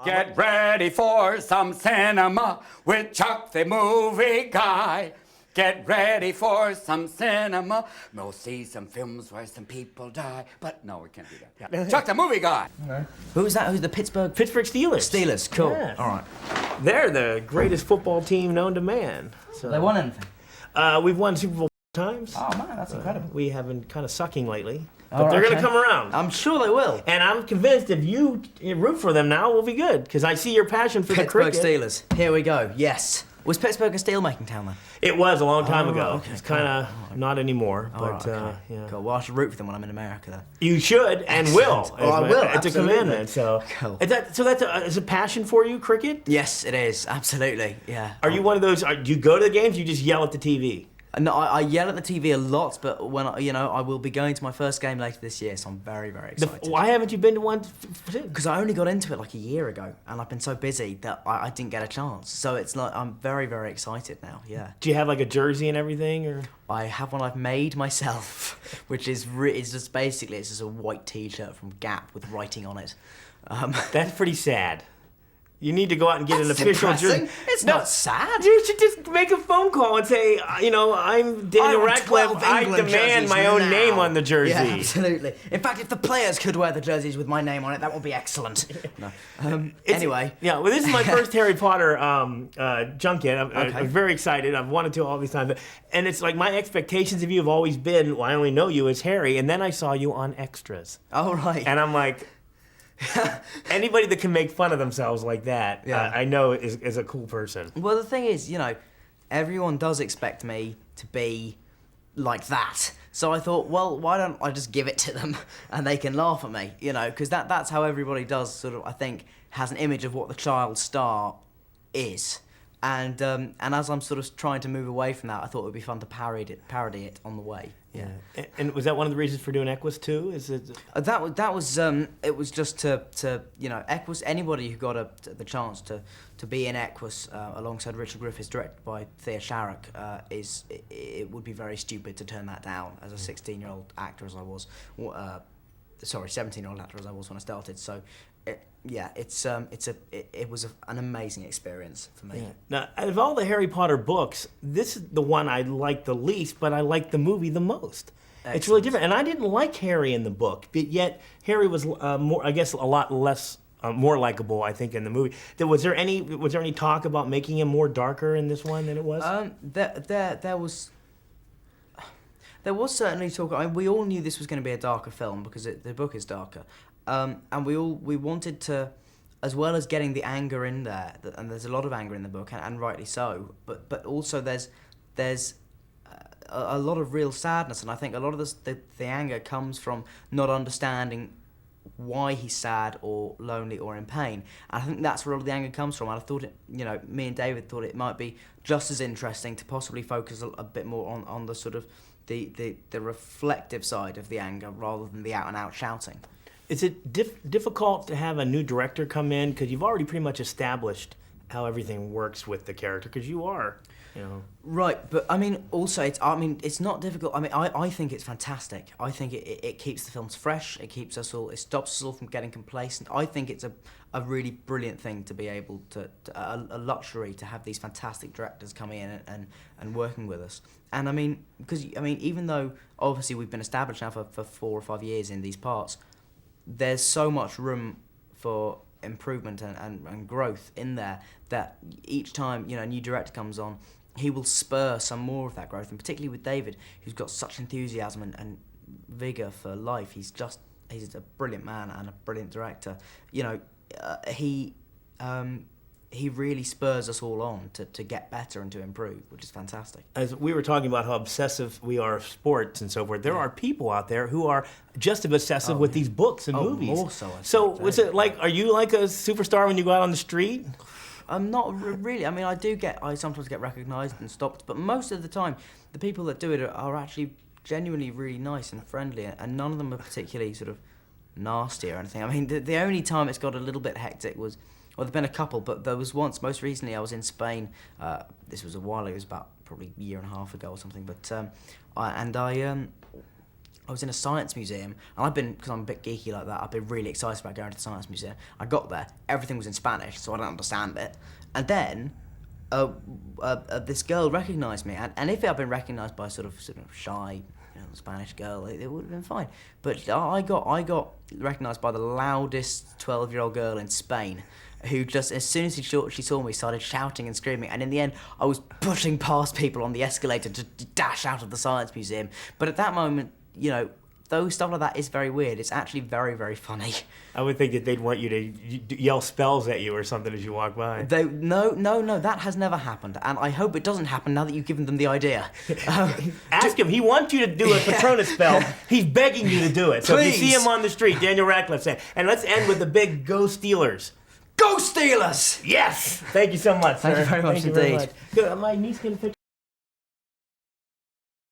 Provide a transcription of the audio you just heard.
Get ready for some cinema with Chuck the Movie Guy. Get ready for some cinema. We'll see some films where some people die. But no, we can't do that. Yeah. Chuck the Movie Guy. No. Who's that? Who's the Pittsburgh Steelers. Steelers, cool. Yes. All right. They're the greatest football team known to man. So. They won anything? We've won Super Bowl times. Oh man, that's incredible. We have been kind of sucking lately. But they're going to come around. I'm sure they will. And I'm convinced if you root for them now, we'll be good. Because I see your passion for the cricket. Pittsburgh Steelers. Here we go. Yes. Was Pittsburgh a steel-making town then? It was a long time ago. Okay, it's kind of not anymore. But okay. yeah. Cool. Well, I should root for them when I'm in America then. You should and will. Oh, I will. It's absolutely. a commandment. So, cool. Is a passion for you, cricket? Yes, it is. Absolutely. Yeah. Are you one of those? Do you go to the games? Or you just yell at the TV? No, I yell at the TV a lot, but when I will be going to my first game later this year, so I'm very, very excited. Why haven't you been to one? Because I only got into it like a year ago, and I've been so busy that I didn't get a chance. So it's like I'm very, very excited now. Yeah. Do you have like a jersey and everything, or? I have one I've made myself, which is it's just a white T-shirt from Gap with writing on it. That's pretty sad. You need to go out and get an official jersey. It's not sad. You should just make a phone call and say, I'm Daniel Radcliffe. I demand my own name on the jersey. Yeah, absolutely. In fact, if the players could wear the jerseys with my name on it, that would be excellent. No. Anyway. Yeah, well, this is my first Harry Potter junket. I'm very excited. I've wanted to all these times. And it's like my expectations of you have always been, well, I only know you as Harry, and then I saw you on Extras. Oh, right. And I'm like... Anybody that can make fun of themselves like that, I know is a cool person. Well, the thing is, everyone does expect me to be like that. So I thought, well, why don't I just give it to them and they can laugh at me, because that's how everybody does sort of, I think, has an image of what the child star is. And as I'm sort of trying to move away from that, I thought it would be fun to parody it on the way. Yeah. And was that one of the reasons for doing Equus too? Is it? That was it was just to Equus. Anybody who got the chance to be in Equus alongside Richard Griffiths, directed by Thea Sharrock, it would be very stupid to turn that down as a 16-year-old actor as I was. 17-year-old actor as I was when I started. So. It was an amazing experience for me. Yeah. Now, out of all the Harry Potter books, this is the one I like the least, but I like the movie the most. Excellent. It's really different, and I didn't like Harry in the book, but yet Harry was more, I guess, a lot less, more likable, I think, in the movie. Was there any talk about making him more darker in this one than it was? There was certainly talk. I mean, we all knew this was going to be a darker film because the book is darker. And we wanted to, as well as getting the anger in there, and there's a lot of anger in the book, and rightly so. But also there's a lot of real sadness, and I think a lot of the anger comes from not understanding why he's sad or lonely or in pain. And I think that's where all of the anger comes from. And I thought me and David thought it might be just as interesting to possibly focus a bit more on the sort of the reflective side of the anger rather than the out and out shouting. Is it difficult to have a new director come in because you've already pretty much established how everything works with the character? Because you are, Right, but I mean, also it's not difficult. I mean, I think it's fantastic. I think it keeps the films fresh. It stops us all from getting complacent. I think it's a really brilliant thing to be able to a luxury to have these fantastic directors coming in and working with us. And I mean, because even though obviously we've been established now for 4 or 5 years in these parts, there's so much room for improvement and growth in there that each time a new director comes on, he will spur some more of that growth, and particularly with David, who's got such enthusiasm and vigour for life. He's a brilliant man and a brilliant director. He really spurs us all on to get better and to improve, which is fantastic. As we were talking about how obsessive we are of sports and so forth, there are people out there who are just as obsessive with these books and movies. More so. Was it like, are you like a superstar when you go out on the street? Not really. I mean, I sometimes get recognised and stopped, but most of the time, the people that do it are actually genuinely really nice and friendly, and none of them are particularly sort of nasty or anything. I mean, the only time it's got a little bit hectic was, well, there've been a couple, but there was once, most recently, I was in Spain. This was a while ago, it was about probably a year and a half ago or something, but I I was in a science museum, and I've been, because I'm a bit geeky like that, I've been really excited about going to the science museum. I got there, everything was in Spanish, so I don't understand it. And then this girl recognised me, and if I'd been recognised by sort of shy, Spanish girl, it would have been fine. But I got recognised by the loudest 12-year-old girl in Spain, who just, as soon as she saw me, started shouting and screaming, and in the end, I was pushing past people on the escalator to dash out of the science museum. But at that moment, though stuff like that is very weird, it's actually very, very funny. I would think that they'd want you to yell spells at you or something as you walk by. No, that has never happened, and I hope it doesn't happen now that you've given them the idea. Ask him. He wants you to do a Patronus spell. He's begging you to do it. So Please. if you see him on the street, Daniel Radcliffe saying, and let's end with the big Go Steelers. Go Steelers! Yes! Thank you so much, sir. Thank you very much Thank you very indeed. much. Good. My niece can